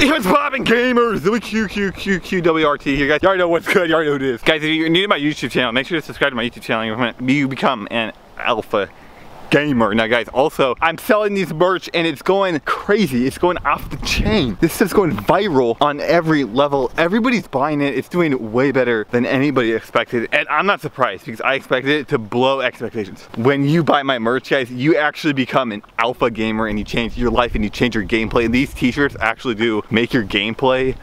What's poppin', gamers? WQ'd here, guys. You already know what's good, you already know who it is. Guys, if you're new to my YouTube channel, make sure to subscribe to my YouTube channel. You become an alpha gamer. Now guys, also, I'm selling these merch and it's going crazy. It's going off the chain. This stuff's going viral on every level. Everybody's buying it. It's doing way better than anybody expected. And I'm not surprised because I expected it to blow expectations. When you buy my merch, guys, you actually become an alpha gamer and you change your life and you change your gameplay. And these t-shirts actually do make your gameplay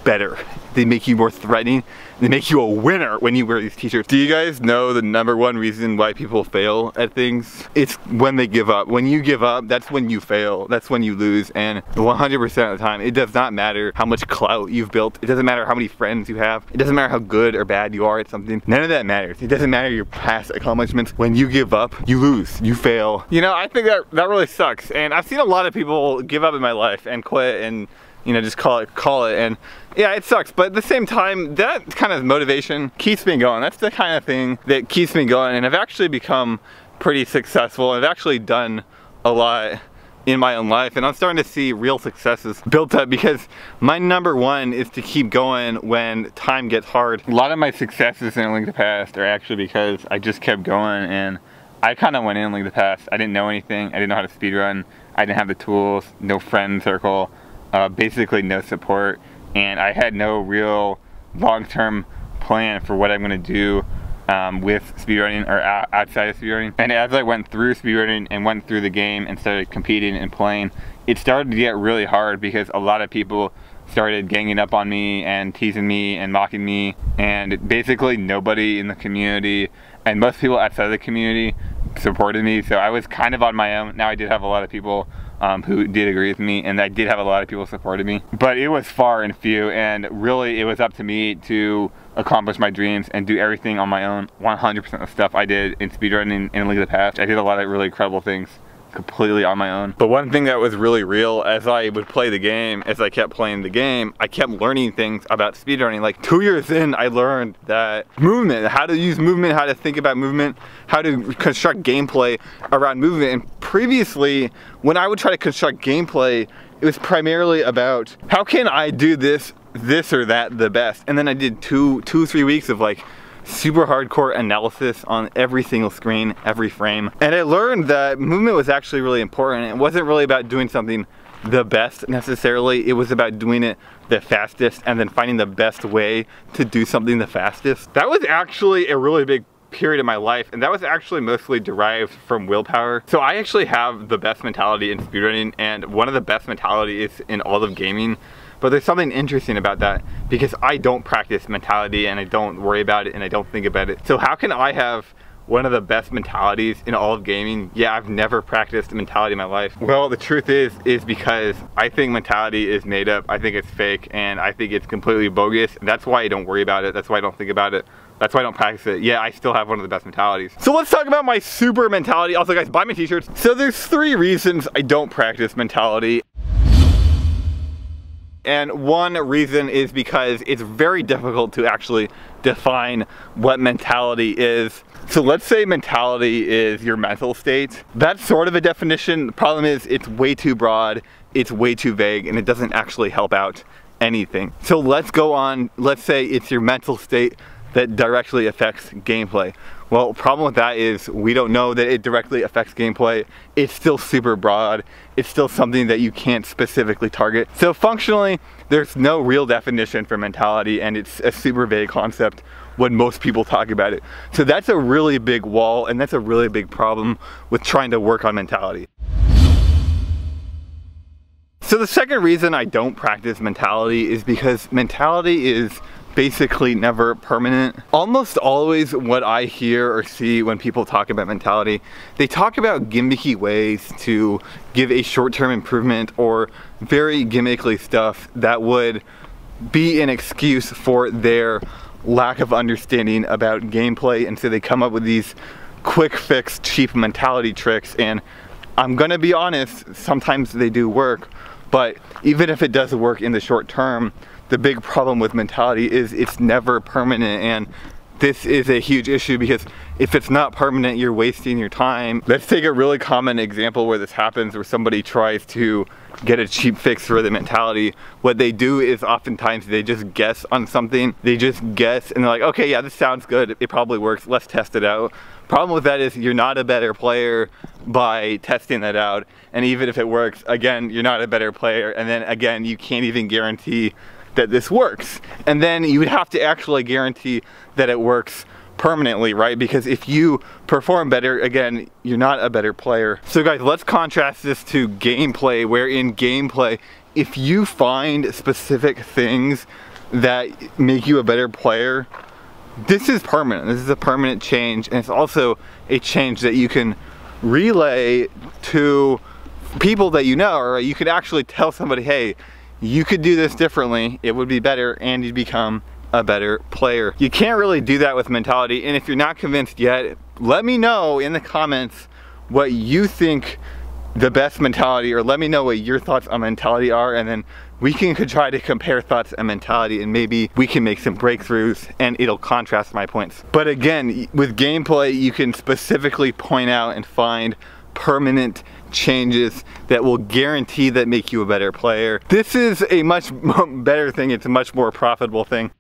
better. They make you more threatening. They make you a winner when you wear these t-shirts. Do you guys know the #1 reason why people fail at things? It's when they give up. When you give up, that's when you fail. That's when you lose. And 100% of the time, it does not matter how much clout you've built. It doesn't matter how many friends you have. It doesn't matter how good or bad you are at something. None of that matters. It doesn't matter your past accomplishments. When you give up, you lose. You fail. You know, I think that really sucks. And I've seen a lot of people give up in my life and quit and, you know, just call it, and yeah, it sucks, but at the same time, that kind of motivation keeps me going. That's the kind of thing that keeps me going, and I've actually become pretty successful. I've actually done a lot in my own life, and I'm starting to see real successes built up because my #1 is to keep going when time gets hard. A lot of my successes in Link to the Past are actually because I just kept going, and I kind of went in Link to the Past. I didn't know anything. I didn't know how to speedrun. I didn't have the tools, no friend circle. Basically no support, and I had no real long-term plan for what I'm going to do with speedrunning or outside of speedrunning. And as I went through speedrunning and went through the game and started competing and playing, it started to get really hard because a lot of people started ganging up on me and teasing me and mocking me, and basically nobody in the community and most people outside of the community supported me, so I was kind of on my own. Now I did have a lot of people who did agree with me, and I did have a lot of people supporting me, but it was far and few, and really it was up to me to accomplish my dreams and do everything on my own. 100% of stuff I did in speedrunning and Link to the Past. I did a lot of really incredible things completely on my own. But one thing that was really real as I would play the game, as I kept playing the game, I kept learning things about speedrunning. Like 2 years in, I learned that movement, how to use movement, how to think about movement, how to construct gameplay around movement. And previously, when I would try to construct gameplay, it was primarily about how can I do this or that the best. And then I did two, 3 weeks of like super hardcore analysis on every single screen, every frame. And I learned that movement was actually really important. It wasn't really about doing something the best necessarily. It was about doing it the fastest and then finding the best way to do something the fastest. That was actually a really big period of my life, and that was actually mostly derived from willpower. So I actually have the best mentality in speedrunning and one of the best mentalities in all of gaming. But there's something interesting about that because I don't practice mentality and I don't worry about it and I don't think about it. So how can I have one of the best mentalities in all of gaming? Yeah, I've never practiced mentality in my life. Well, the truth is because I think mentality is made up. I think it's fake and I think it's completely bogus. That's why I don't worry about it. That's why I don't think about it. That's why I don't practice it. Yeah, I still have one of the best mentalities. So let's talk about my super mentality. Also guys, buy my t-shirts. So there's 3 reasons I don't practice mentality. And one reason is because it's very difficult to actually define what mentality is. So let's say mentality is your mental state. That's sort of a definition. The problem is it's way too broad, it's way too vague, and it doesn't actually help out anything. So let's go on, let's say it's your mental state that directly affects gameplay. Well, the problem with that is we don't know that it directly affects gameplay. It's still super broad. It's still something that you can't specifically target. So functionally, there's no real definition for mentality, and it's a super vague concept when most people talk about it. So that's a really big wall, and that's a really big problem with trying to work on mentality. So the second reason I don't practice mentality is because mentality is basically never permanent. Almost always what I hear or see when people talk about mentality, they talk about gimmicky ways to give a short-term improvement or very gimmickly stuff that would be an excuse for their lack of understanding about gameplay, and so they come up with these quick fix, cheap mentality tricks, and I'm gonna be honest, sometimes they do work, but even if it does work in the short term, the big problem with mentality is it's never permanent, and this is a huge issue, because if it's not permanent, you're wasting your time. Let's take a really common example where this happens, where somebody tries to get a cheap fix for the mentality. What they do is oftentimes they just guess on something. They just guess and they're like, okay, yeah, this sounds good. It probably works. Let's test it out. Problem with that is you're not a better player by testing that out. And even if it works, again, you're not a better player. And then again, you can't even guarantee that this works. And then you would have to actually guarantee that it works permanently, right? Because if you perform better, again, you're not a better player. So guys, let's contrast this to gameplay, where in gameplay, if you find specific things that make you a better player, this is permanent. This is a permanent change, and it's also a change that you can relay to people that you know, or you could actually tell somebody, hey, you could do this differently, it would be better, and you'd become a better player. You can't really do that with mentality, and if you're not convinced yet, let me know in the comments what you think the best mentality, or let me know what your thoughts on mentality are, and then we can try to compare thoughts and mentality, and maybe we can make some breakthroughs and it'll contrast my points. But again, with gameplay, you can specifically point out and find permanent changes that will guarantee that make you a better player. This is a much better thing. It's a much more profitable thing.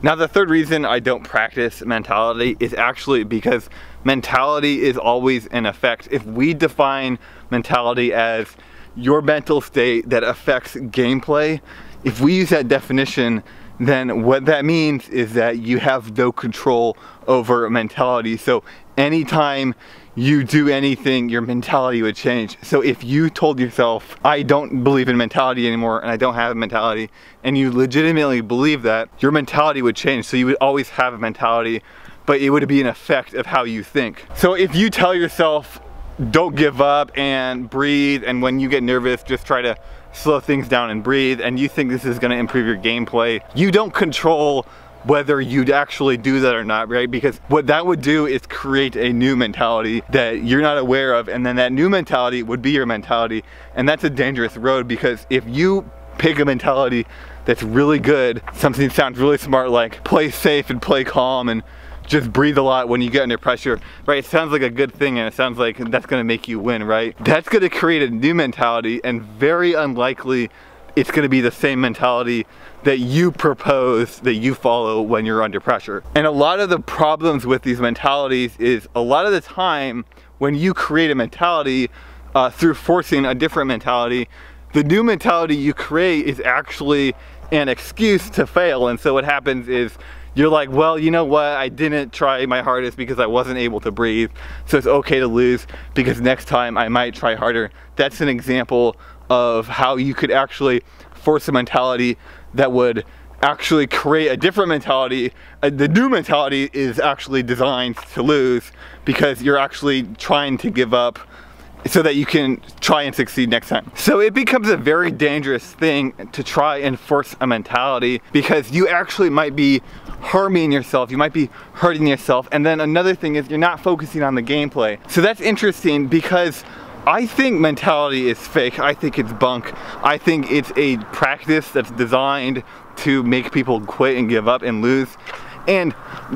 Now, the third reason I don't practice mentality is actually because mentality is always an effect. If we define mentality as your mental state that affects gameplay, if we use that definition, then what that means is that you have no control over mentality. So anytime you do anything, your mentality would change. So if you told yourself, I don't believe in mentality anymore and I don't have a mentality, and you legitimately believe that, your mentality would change. So you would always have a mentality, but it would be an effect of how you think. So if you tell yourself, don't give up and breathe, and when you get nervous, just try to slow things down and breathe, and you think this is going to improve your gameplay, you don't control whether you'd actually do that or not, right? Because what that would do is create a new mentality that you're not aware of, and then that new mentality would be your mentality, and that's a dangerous road, because if you pick a mentality that's really good, something sounds really smart like play safe and play calm and just breathe a lot when you get under pressure, right? It sounds like a good thing, and it sounds like that's gonna make you win, right? That's gonna create a new mentality, and very unlikely it's gonna be the same mentality that you propose, that you follow when you're under pressure. And a lot of the problems with these mentalities is a lot of the time when you create a mentality through forcing a different mentality, the new mentality you create is actually an excuse to fail. And so what happens is you're like, well, you know what, I didn't try my hardest because I wasn't able to breathe, so it's okay to lose because next time I might try harder. That's an example of how you could actually force a mentality that would actually create a different mentality. The new mentality is actually designed to lose because you're actually trying to give up so that you can try and succeed next time. So it becomes a very dangerous thing to try and force a mentality, because you actually might be harming yourself, you might be hurting yourself, and then another thing is you're not focusing on the gameplay. So that's interesting, because I think mentality is fake. I think it's bunk. I think it's a practice that's designed to make people quit and give up and lose. And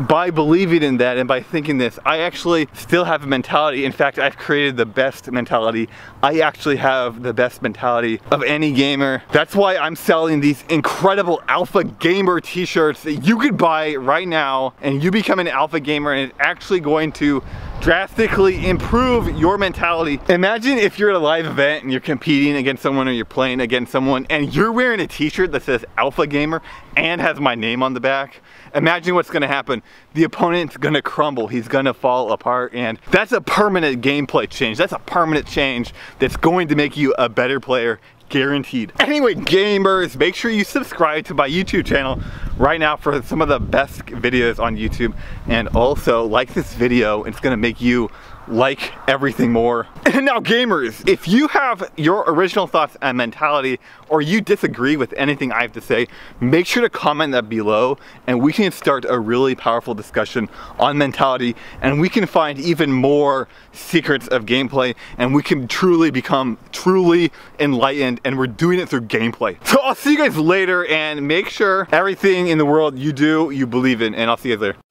by believing in that and by thinking this, I actually still have a mentality. In fact, I've created the best mentality. I actually have the best mentality of any gamer. That's why I'm selling these incredible Alpha Gamer t-shirts that you could buy right now, and you become an Alpha Gamer, and it's actually going to drastically improve your mentality. Imagine if you're at a live event and you're competing against someone, or you're playing against someone, and you're wearing a t-shirt that says Alpha Gamer and has my name on the back. Imagine what's gonna happen. The opponent's gonna crumble, he's gonna fall apart, and that's a permanent gameplay change. That's a permanent change that's going to make you a better player, guaranteed. Anyway, gamers, make sure you subscribe to my YouTube channel right now for some of the best videos on YouTube, and also like this video. It's gonna make you like everything more. And now gamers, if you have your original thoughts and mentality, or you disagree with anything I have to say, make sure to comment that below and we can start a really powerful discussion on mentality, and we can find even more secrets of gameplay, and we can truly become truly enlightened, and we're doing it through gameplay. So I'll see you guys later, and make sure everything in the world you do, you believe in, and I'll see you guys later.